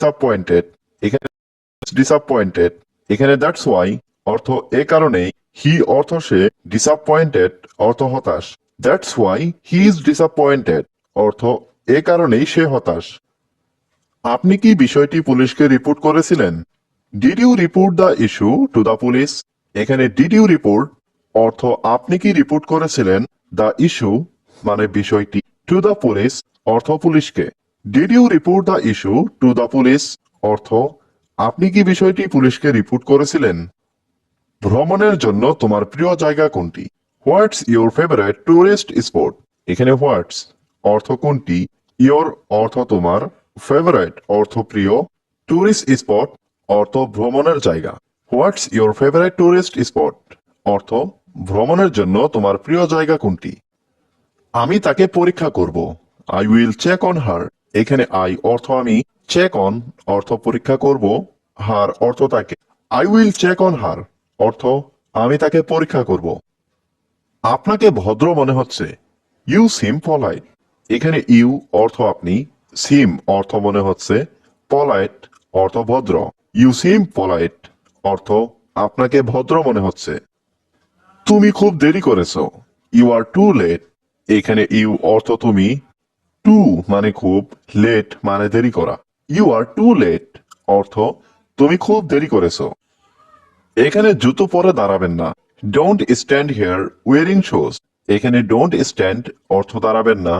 Disappointed, এখানে disappointed, এখানে that's why অর্থ এ কারণেই, হি অর্থ সে, ডিসঅ্যাপয়েন্টেড অর্থ হতাশ। That's why he is disappointed অর্থ এ কারণেই সে হতাশ। আপনি কি বিষয়টি পুলিশকে রিপোর্ট করেছিলেন? Did you report the issue to the police? এখানে ডিড ইউ রিপোর্ট অর্থ আপনি কি রিপোর্ট করেছিলেন, দ্য ইস্যু মানে বিষয়টি, টু দ্য পুলিশ অর্থ পুলিশকে। Did you report the issue to the police অর্থ আপনি কি বিষয়টি পুলিশকে রিপোর্ট করেছিলেন? ভ্রমণের জন্য তোমার প্রিয় জায়গা কোনটি? What's your favourite tourist spot? এখানে হোয়াটস অর্থ কোনটি, ইয়োর অর্থ তোমার, ফেভারিট অর্থ প্রিয়, টুরিস্ট স্পট অর্থ ভ্রমণের জায়গা। What's your favourite tourist spot অর্থ ভ্রমণের জন্য তোমার প্রিয় জায়গা কোনটি? আমি তাকে পরীক্ষা করব। I will check on her. এখানে আই অর্থ আমি, চেক অন অর্থ পরীক্ষা করব, হার অর্থ তাকে। I will check on her অর্থ আমি তাকে পরীক্ষা করব। আপনাকে ভদ্র মনে হচ্ছে। You seem polite. এখানে ইউ অর্থ আপনি, সিম অর্থ মনে হচ্ছে, পলাইট অর্থ ভদ্র। ইউ সিম পলাইট অর্থ আপনাকে ভদ্র মনে হচ্ছে। তুমি খুব দেরি করেছো। You are too late. এখানে ইউ অর্থ তুমি, টু মানে খুব, লেট মানে দেরি করা। ইউ আর টু লেট অর্থ তুমি খুব দেরি করেছো। এখানে জুতো পরে দাঁড়াবেন না। Don't stand here wearing shoes. এখানে ডোন্ট স্ট্যান্ড অর্থ দাঁড়াবেন না,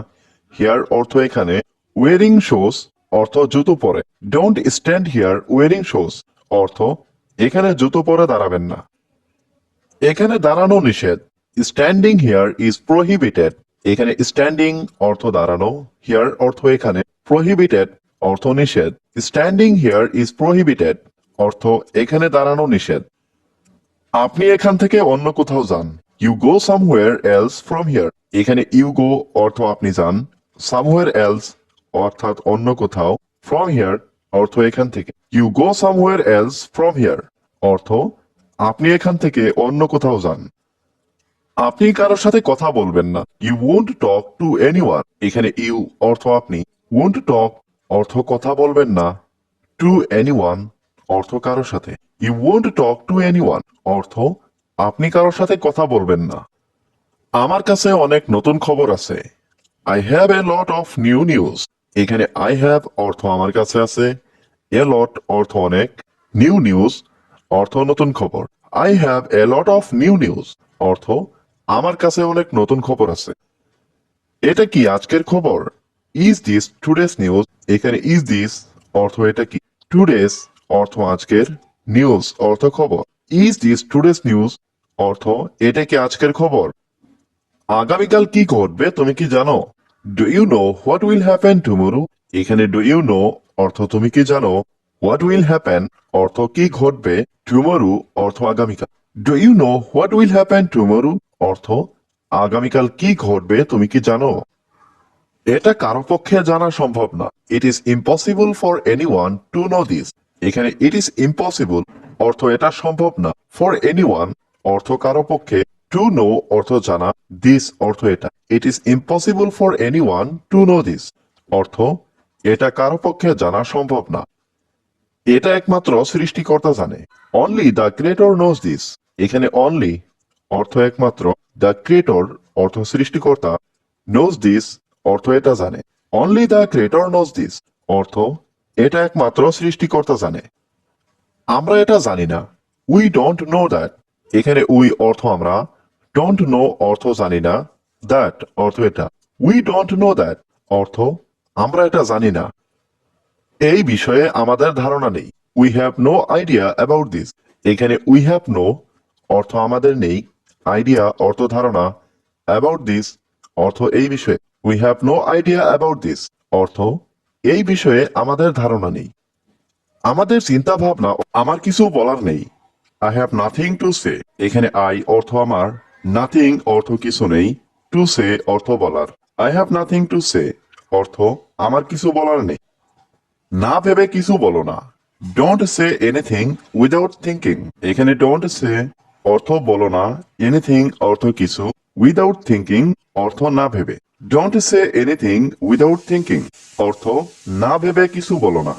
হিয়ার অর্থ এখানে, ওয়ারিং শুজ অর্থ জুতো পরে। Don't stand here wearing shoes অর্থ এখানে জুতো পরে দাঁড়াবেন না। এখানে দাঁড়ানো নিষেধ। Standing here is prohibited. এখানে স্ট্যান্ডিং অর্থ দাঁড়ানো, হিয়ার অর্থ এখানে, প্রহিবিটেড অর্থ নিষেধ। স্ট্যান্ডিং হিয়ার ইজ প্রহিবিটেড অর্থ এখানে দাঁড়ানো নিষেধ। আপনি এখান থেকে অন্য কোথাও যান। You go somewhere else from here. এখানে ইউ গো অর্থ আপনি যান, সামওয়্যার এলস অর্থাৎ অন্য কোথাও, ফ্রম হিয়ার অর্থ এখান থেকে। You go somewhere else from here অর্থ আপনি এখান থেকে অন্য কোথাও যান। আপনি কারোর সাথে কথা বলবেন না। You won't talk to anyone. এখানে ইউ অর্থ আপনি, ওয়ন্ট টক অর্থ কথা বলবেন না, টু এনিওয়ান অর্থ কারোর সাথে। You won't talk to anyone অর্থ আপনি কারোর সাথে কথা বলবেন না। আমার কাছে অনেক নতুন খবর আছে। I have a lot of new news. এখানে আই হ্যাভ অর্থ আমার কাছে আছে, এ লট অর্থ অনেক, নিউ নিউজ অর্থ নতুন খবর। I have a lot of new news অর্থ আমার কাছে অনেক নতুন খবর আছে। এটা কি আজকের খবর? Is this today's news. এখানে ইজ দিস অর্থ এটা কি, টুডেস অর্থ আজকের, নিউজ অর্থ খবর। ইজ দিস টুডেস নিউজ অর্থ এটা কি আজকের খবর। আগামীকাল কি ঘটবে তুমি কি জানো? Do you know what will happen tomorrow. এখানে ডু ইউ নো অর্থ তুমি কি জানো, হোয়াট উইল হ্যাপেন অর্থ কি ঘটবে, টুমরো অর্থ আগামীকাল। Do you know what will happen tomorrow অর্থ আগামীকাল কি ঘটবে তুমি কি জানো। এটা কারো পক্ষে জানা সম্ভব না। It is impossible for anyone to know this. এখানে ইট ইজ ইম্পসিবল অর্থ এটা সম্ভব না, ফর এনিওয়ান অর্থ কারো পক্ষে, টু নো অর্থ জানা, দিস অর্থ এটা। It is impossible for anyone to know this অর্থ এটা কারো পক্ষে জানা সম্ভব না। এটা একমাত্র সৃষ্টিকর্তা জানে। Only the creator knows this. এখানে অনলি অর্থ একমাত্র, দ্য ক্রিয়েটর অর্থ সৃষ্টিকর্তা, নোজ দিস অর্থ এটা জানে। Only the creator knows this অর্থ এটা একমাত্র সৃষ্টিকর্তা জানে। আমরা এটা জানি না। We don't know that. এখানে উই অর্থ আমরা, ডোন্ট নো অর্থ জানি না, দ্যাট অর্থ এটা। উই ডোন্ট নো দ্যাট অর্থ আমরা এটা জানি না। এই বিষয়ে আমাদের ধারণা নেই। We have no idea about this. এখানে উই হ্যাভ নো অর্থ আমাদের নেই, আইডিয়া অর্থ ধারণা, অ্যাবাউট দিস অর্থ এই বিষয়ে। We have no idea about this অর্থ এই বিষয়ে আমাদের ধারণা নেই। আমাদের চিন্তা ভাবনা, আমার কিছু বলার নেই। I have nothing to say. এখানে আই অর্থ আমার, নাথিং অর্থ কিছু নেই, টু সে অর্থ বলার। I have nothing to say অর্থ আমার কিছু বলার নেই। না ভেবে কিছু বলো না। Don't say anything without thinking. এখানে ডোন্ট সে অর্থ বলো না, এনিথিং অর্থ কিছু, উইদাউট থিঙ্কিং অর্থ না ভেবে। Don't say anything without thinking অর্থ না ভেবে কিছু বলো না।